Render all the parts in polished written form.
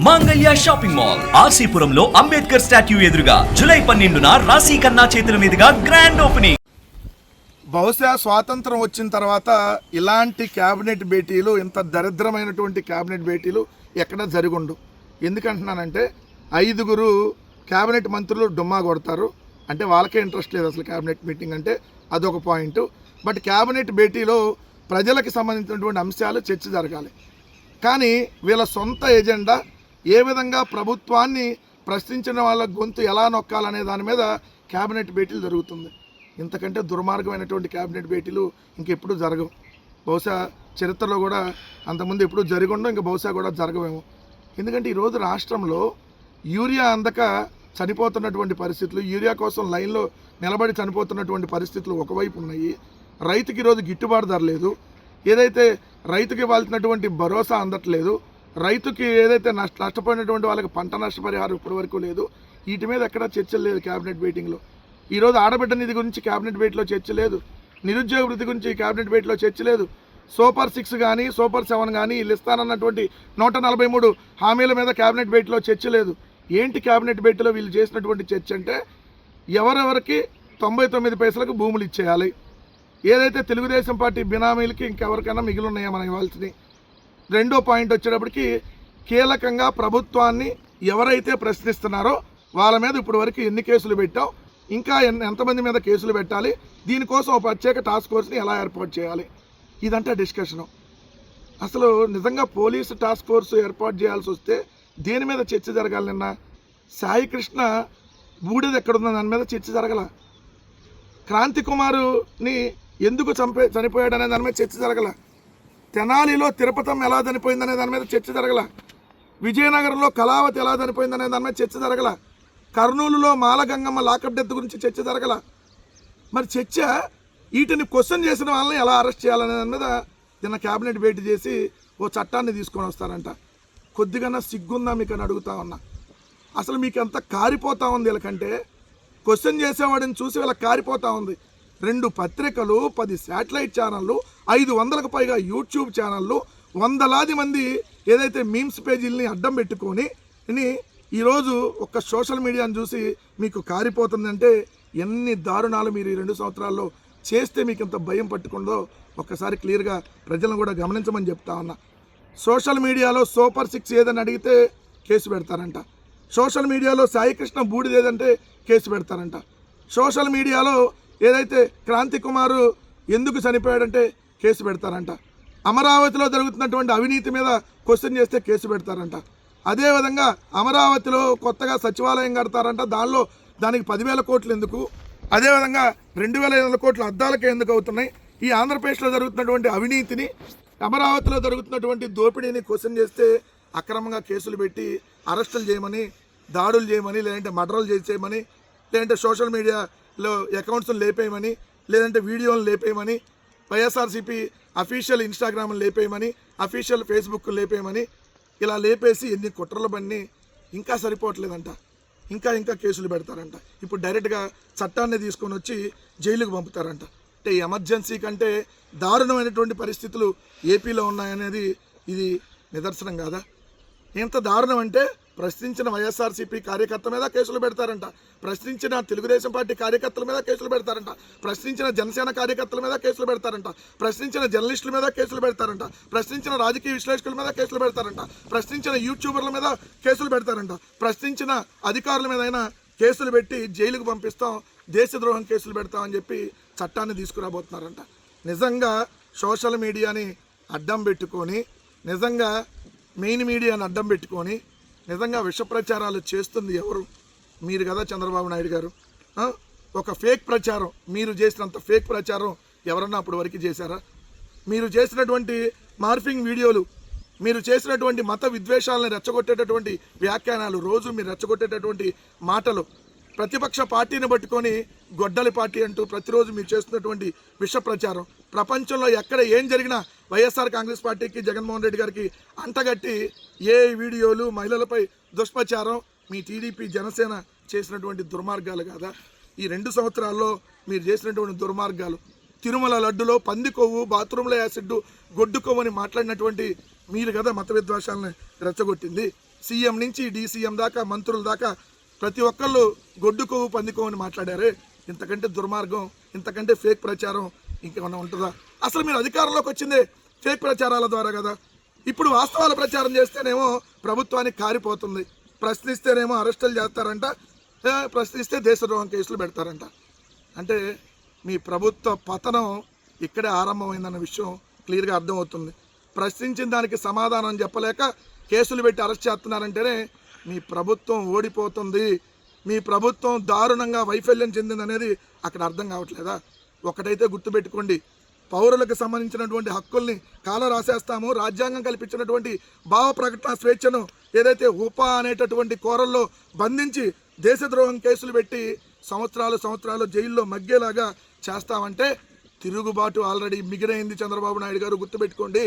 మాంగళ్య shopping mall ఆర్సీపురంలో Ambedkar statue ఎదురుగా July 12న రాశి ఖన్నా చేతుల మీదుగా గ్రాండ్ ఓపెనింగ్. బహుశా స్వాతంత్రం వచ్చిన తర్వాత ఇలాంటి క్యాబినెట్ భేటీలు, ఇంత దరిద్రమైనటువంటి క్యాబినెట్ భేటీలు ఎక్కడ జరుగుండు. ఎందుకంటున్నానంటే 5 క్యాబినెట్ మంత్రులు డుమ్మా కొడతారు అంటే వాళ్ళకే ఇంట్రెస్ట్ లేదు అసలు క్యాబినెట్ మీటింగ్ అంటే, అదొక పాయింట్. బట్ క్యాబినెట్ భేటీలో ప్రజలకు సంబంధించినటువంటి అంశాలు చర్చ జరగాలి. కానీ వీళ్ళ సొంత ఎజెండా ఏ విధంగా ప్రభుత్వాన్ని ప్రశ్నించిన వాళ్ళ గొంతు ఎలా నొక్కాలనే దాని మీద క్యాబినెట్ భేటీలు జరుగుతుంది. ఇంతకంటే దుర్మార్గమైనటువంటి క్యాబినెట్ భేటీలు ఇంకెప్పుడు జరగవు. బహుశా చరిత్రలో కూడా అంతకుముందు ఎప్పుడు జరిగి ఉండవు, ఇంకా బహుశా కూడా జరగవేమో. ఎందుకంటే ఈరోజు రాష్ట్రంలో యూరియా అందక చనిపోతున్నటువంటి పరిస్థితులు, యూరియా కోసం లైన్లో నిలబడి చనిపోతున్నటువంటి పరిస్థితులు ఒకవైపు ఉన్నాయి. రైతుకి ఈరోజు గిట్టుబాటు ధర లేదు, ఏదైతే రైతుకి ఇవ్వాల్సినటువంటి భరోసా అందట్లేదు, రైతుకి ఏదైతే నష్టపోయినటువంటి వాళ్ళకి పంట నష్టపరిహారం ఇప్పటివరకు లేదు. వీటి మీద ఎక్కడా చర్చలు లేదు క్యాబినెట్ మీటింగ్లో. ఈరోజు ఆడబిడ్డ నిధి గురించి క్యాబినెట్ భేటీలో చర్చ లేదు, నిరుద్యోగ వృత్తి గురించి క్యాబినెట్ భేటీలో చర్చ లేదు, సూపర్ 6 కానీ సూపర్ 7 కానీ వీళ్ళు ఇస్తానన్నటువంటి 143 హామీల మీద క్యాబినెట్ భేటీలో చర్చ లేదు. ఏంటి క్యాబినెట్ భేటీలో వీళ్ళు చేసినటువంటి చర్చ అంటే ఎవరెవరికి 99 పైసలకు భూములు ఇచ్చేయాలి, ఏదైతే తెలుగుదేశం పార్టీ బినామీలకి ఇంకెవరికైనా మిగిలి ఉన్నాయో మనం ఇవ్వాల్సినవి. రెండో పాయింట్ వచ్చేటప్పటికి కీలకంగా ప్రభుత్వాన్ని ఎవరైతే ప్రశ్నిస్తున్నారో వాళ్ళ మీద ఇప్పటి వరకు ఎన్ని కేసులు పెట్టాం, ఇంకా ఎంతమంది మీద కేసులు పెట్టాలి, దీనికోసం ఒక ప్రత్యేక టాస్క్ ఫోర్స్ని ఎలా ఏర్పాటు చేయాలి, ఇదంతా డిస్కషను. అసలు నిజంగా పోలీసు టాస్క్ ఫోర్స్ ఏర్పాటు చేయాల్సి వస్తే దేని మీద చర్చ జరగాలి? నిన్న సాయి కృష్ణ బూడిద ఎక్కడుందో దాని మీద చర్చ జరగల, క్రాంతి కుమారుని ఎందుకు చనిపోయాడనే దాని మీద చర్చ జరగల, తెనాలిలో తిరుపతం ఎలా చనిపోయిందనే దాని మీద చర్చ జరగల, విజయనగరంలో కళావతి ఎలా చనిపోయిందనే దాని మీద చర్చ జరగల, కర్నూలులో మాలగంగమ్మ లాకప్ డెత్ గురించి చర్చ జరగల. మరి చర్చ వీటిని క్వశ్చన్ చేసిన వాళ్ళని ఎలా అరెస్ట్ చేయాలనే దాని మీద నిన్న క్యాబినెట్ భేటీ చేసి ఓ చట్టాన్ని తీసుకొని వస్తారంట. కొద్దిగా సిగ్గుందా మీకు అని అడుగుతా ఉన్నా. అసలు మీకు ఎంత కారిపోతా ఉంది వీళ్ళకంటే, క్వశ్చన్ చేసేవాడిని చూసి వీళ్ళకి కారిపోతూ ఉంది. 2 పత్రికలు, 10 శాటిలైట్ ఛానళ్ళు, 500కు పైగా యూట్యూబ్ ఛానళ్ళు, వందలాది మంది ఏదైతే మీమ్స్ పేజీలని అడ్డం పెట్టుకొని ఈరోజు ఒక్క సోషల్ మీడియాను చూసి మీకు కారిపోతుందంటే ఎన్ని దారుణాలు మీరు ఈ 2 సంవత్సరాల్లో చేస్తే మీకు ఇంత భయం పట్టుకుందో ఒక్కసారి క్లియర్గా ప్రజలను కూడా గమనించమని చెప్తా ఉన్నా. సోషల్ మీడియాలో సూపర్ 6 ఏదని అడిగితే కేసు పెడతారంట, సోషల్ మీడియాలో సాయికృష్ణ బూడిద ఏదంటే కేసు పెడతారంట, సోషల్ మీడియాలో ఏదైతే క్రాంతి కుమారు ఎందుకు చనిపోయాడంటే కేసు పెడతారంట, అమరావతిలో జరుగుతున్నటువంటి అవినీతి మీద క్వశ్చన్ చేస్తే కేసు పెడతారంట, అదేవిధంగా అమరావతిలో కొత్తగా సచివాలయం కడతారంట, దానికి 10,000 కోట్లు ఎందుకు, అదేవిధంగా 2,500 కోట్ల అద్దాలకే ఎందుకు అవుతున్నాయి, ఈ ఆంధ్రప్రదేశ్లో జరుగుతున్నటువంటి అవినీతిని, అమరావతిలో జరుగుతున్నటువంటి దోపిడీని క్వశ్చన్ చేస్తే అక్రమంగా కేసులు పెట్టి అరెస్టులు చేయమని, దాడులు చేయమని, లేదంటే మర్డర్లు చేసేయమని, లేదంటే సోషల్ మీడియాలో అకౌంట్స్ని లేపేయమని, లేదంటే వీడియోలను లేపేయమని, వైఎస్ఆర్సీపీ అఫీషియల్ ఇన్స్టాగ్రామ్ని లేపేయమని, అఫీషియల్ ఫేస్బుక్ లేపేయమని, ఇలా లేపేసి ఎన్ని కుట్రలు బన్ని ఇంకా సరిపోవట్లేదంట, ఇంకా కేసులు పెడతారంట. ఇప్పుడు డైరెక్ట్గా చట్టాన్ని తీసుకొని వచ్చి జైలుకు పంపుతారంట. అంటే ఎమర్జెన్సీ కంటే దారుణమైనటువంటి పరిస్థితులు ఏపీలో ఉన్నాయనేది ఇది నిదర్శనం కాదా? ఎంత దారుణం అంటే ప్రశ్నించిన వైఎస్ఆర్సీపీ కార్యకర్త మీద కేసులు పెడతారంట, ప్రశ్నించిన తెలుగుదేశం పార్టీ కార్యకర్తల మీద కేసులు పెడతారంట, ప్రశ్నించిన జనసేన కార్యకర్తల మీద కేసులు పెడతారంట, ప్రశ్నించిన జర్నలిస్టుల మీద కేసులు పెడతారంట, ప్రశ్నించిన రాజకీయ విశ్లేషకుల మీద కేసులు పెడతారంట, ప్రశ్నించిన యూట్యూబర్ల మీద కేసులు పెడతారంట, ప్రశ్నించిన అధికారుల మీదైనా కేసులు పెట్టి జైలుకు పంపిస్తాం, దేశద్రోహం కేసులు పెడతామని చెప్పి చట్టాన్ని తీసుకురాబోతున్నారంట. నిజంగా సోషల్ మీడియాని అడ్డం పెట్టుకొని, నిజంగా మెయిన్ మీడియాని అడ్డం పెట్టుకొని నిజంగా విష ప్రచారాలు చేస్తుంది ఎవరు? మీరు కదా చంద్రబాబు నాయుడు గారు. ఒక ఫేక్ ప్రచారం, మీరు చేసినంత ఫేక్ ప్రచారం ఎవరన్నా అప్పటి వరకు చేశారా? మీరు చేసినటువంటి మార్ఫింగ్ వీడియోలు, మీరు చేసినటువంటి మత విద్వేషాలను రెచ్చగొట్టేటటువంటి వ్యాఖ్యానాలు, రోజు మీరు రెచ్చగొట్టేటటువంటి మాటలు, ప్రతిపక్ష పార్టీని పట్టుకొని గొడ్డలి పార్టీ అంటూ ప్రతిరోజు మీరు చేస్తున్నటువంటి విష ప్రచారం, ప్రపంచంలో ఎక్కడ ఏం జరిగినా వైఎస్ఆర్ కాంగ్రెస్ పార్టీకి, జగన్మోహన్ రెడ్డి గారికి అంటగట్టి ఏ వీడియోలు, మహిళలపై దుష్ప్రచారం, మీ టీడీపీ జనసేన చేసినటువంటి దుర్మార్గాలు కాదా? ఈ 2 సంవత్సరాల్లో మీరు చేసినటువంటి దుర్మార్గాలు, తిరుమల లడ్డులో పంది కొవ్వు, బాత్రూంలో యాసిడ్, గొడ్డు కొవ్వు అని మాట్లాడినటువంటి మీరు కదా మత విద్వేషాలను రెచ్చగొట్టింది. సీఎం నుంచి డీసీఎం దాకా మంత్రుల దాకా ప్రతి ఒక్కళ్ళు గొడ్డుకోవు పందికోవు అని మాట్లాడారే. ఇంతకంటే దుర్మార్గం, ఇంతకంటే ఫేక్ ప్రచారం ఇంకేమన్నా ఉంటుందా? అసలు మీరు అధికారంలోకి వచ్చిందే ఫేక్ ప్రచారాల ద్వారా కదా. ఇప్పుడు వాస్తవాల ప్రచారం చేస్తేనేమో ప్రభుత్వానికి కారిపోతుంది, ప్రశ్నిస్తేనేమో అరెస్టులు చేస్తారంట, ప్రశ్నిస్తే దేశద్రోహం కేసులు పెడతారంట. అంటే మీ ప్రభుత్వ పతనం ఇక్కడే ఆరంభమైందన్న విషయం క్లియర్గా అర్థమవుతుంది. ప్రశ్నించిన దానికి సమాధానం చెప్పలేక కేసులు పెట్టి అరెస్ట్ చేస్తున్నారంటేనే మీ ప్రభుత్వం ఓడిపోతుంది, మీ ప్రభుత్వం దారుణంగా వైఫల్యం చెందిందనేది అక్కడ అర్థం కావట్లేదా? ఒకటైతే గుర్తుపెట్టుకోండి, పౌరులకు సంబంధించినటువంటి హక్కుల్ని కాల రాసేస్తాము, రాజ్యాంగం కల్పించినటువంటి భావ ప్రకటన స్వేచ్ఛను ఏదైతే ఉపా అనేటటువంటి కోరల్లో బంధించి దేశద్రోహం కేసులు పెట్టి సంవత్సరాలు జైల్లో మగ్గేలాగా చేస్తామంటే తిరుగుబాటు ఆల్రెడీ మిగిలైంది. చంద్రబాబు నాయుడు గారు గుర్తుపెట్టుకోండి,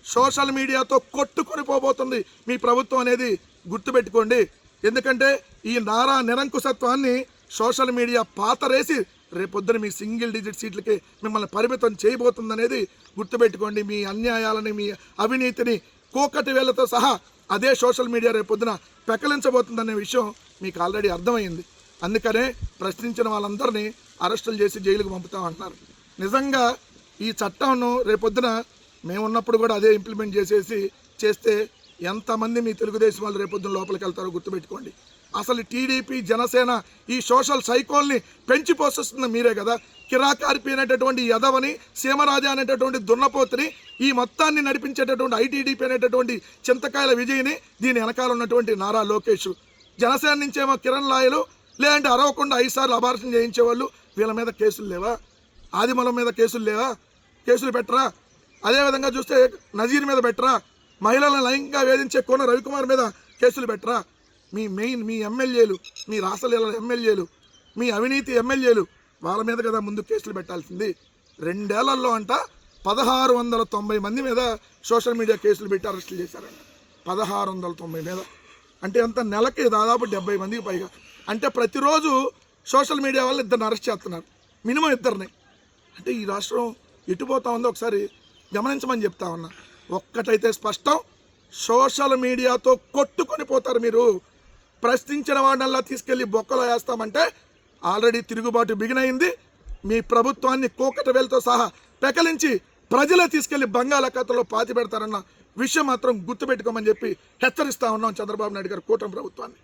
సోషల్ మీడియాతో కొట్టుకొని పోబోతుంది మీ ప్రభుత్వం అనేది గుర్తుపెట్టుకోండి. ఎందుకంటే ఈ నారా నిరంకుశత్వాన్ని సోషల్ మీడియా పాతరేసి రేపొద్దున మీ సింగిల్ డిజిట్ సీట్లకి మిమ్మల్ని పరిమితం చేయబోతుందనేది గుర్తుపెట్టుకోండి. మీ అన్యాయాలని, మీ అవినీతిని కోకటి వేళ్లతో సహా అదే సోషల్ మీడియా రేపొద్దున పెకలించబోతుందనే విషయం మీకు ఆల్రెడీ అర్థమైంది. అందుకనే ప్రశ్నించిన వాళ్ళందరినీ అరెస్టులు చేసి జైలుకు పంపుతామంటున్నారు. నిజంగా ఈ చట్టంను రేపొద్దున మేమున్నప్పుడు కూడా అదే ఇంప్లిమెంట్ చేస్తే ఎంతమంది మీ తెలుగుదేశం వాళ్ళు రేపొద్దున లోపలికి వెళ్తారో గుర్తుపెట్టుకోండి. అసలు టీడీపీ జనసేన ఈ సోషల్ సైకోల్ని పెంచి పోషిస్తుంది మీరే కదా. కిరాకార్పి అనేటటువంటి యదవని, సీమరాజా అనేటటువంటి దున్నపోతుని, ఈ మొత్తాన్ని నడిపించేటటువంటి ఐటీడీపీ అనేటటువంటి చింతకాయల విజయ్ని, దీని వెనకాల ఉన్నటువంటి నారా లోకేష్, జనసేన నుంచేమో కిరణ్ లాయలు, లేదంటే అరవకుండా 5 సార్లు అబార్షన్ చేయించేవాళ్ళు, వీళ్ళ మీద కేసులు లేవా? ఆదిమూలం మీద కేసులు లేవా? కేసులు పెట్టరా? అదేవిధంగా చూస్తే నజీర్ మీద పెట్టరా? మహిళలను లైంగికంగా వేధించే కోన రవికుమార్ మీద కేసులు పెట్టరా? మీ ఎమ్మెల్యేలు, మీ రాసలీల ఎమ్మెల్యేలు, మీ అవినీతి ఎమ్మెల్యేలు, వాళ్ళ మీద కదా ముందు కేసులు పెట్టాల్సింది. 2 ఏళ్లలో అంట 1690 మంది మీద సోషల్ మీడియా కేసులు పెట్టి అరెస్టులు చేశారంట. 1690 మీద అంటే అంత నెలకి దాదాపు 70 మందికి పైగా. అంటే ప్రతిరోజు సోషల్ మీడియా వాళ్ళు 2 అరెస్ట్ చేస్తున్నారు, మినిమం 2. అంటే ఈ రాష్ట్రం ఎటుపోతా ఉందో ఒకసారి గమనించమని చెప్తా ఉన్నా. ఒక్కటైతే స్పష్టం, సోషల్ మీడియాతో కొట్టుకొని పోతారు మీరు. ప్రశ్నించిన వాడినల్లా తీసుకెళ్లి బొక్కలో వేస్తామంటే ఆల్రెడీ తిరుగుబాటు బిగినైంది. మీ ప్రభుత్వాన్ని కోకట వేలతో సహా పెకలించి ప్రజలే తీసుకెళ్లి బంగాళాఖాతంలో పాతి పెడతారన్న విషయం మాత్రం గుర్తుపెట్టుకోమని చెప్పి హెచ్చరిస్తా ఉన్నాం చంద్రబాబు నాయుడు గారు కూటమి ప్రభుత్వాన్ని.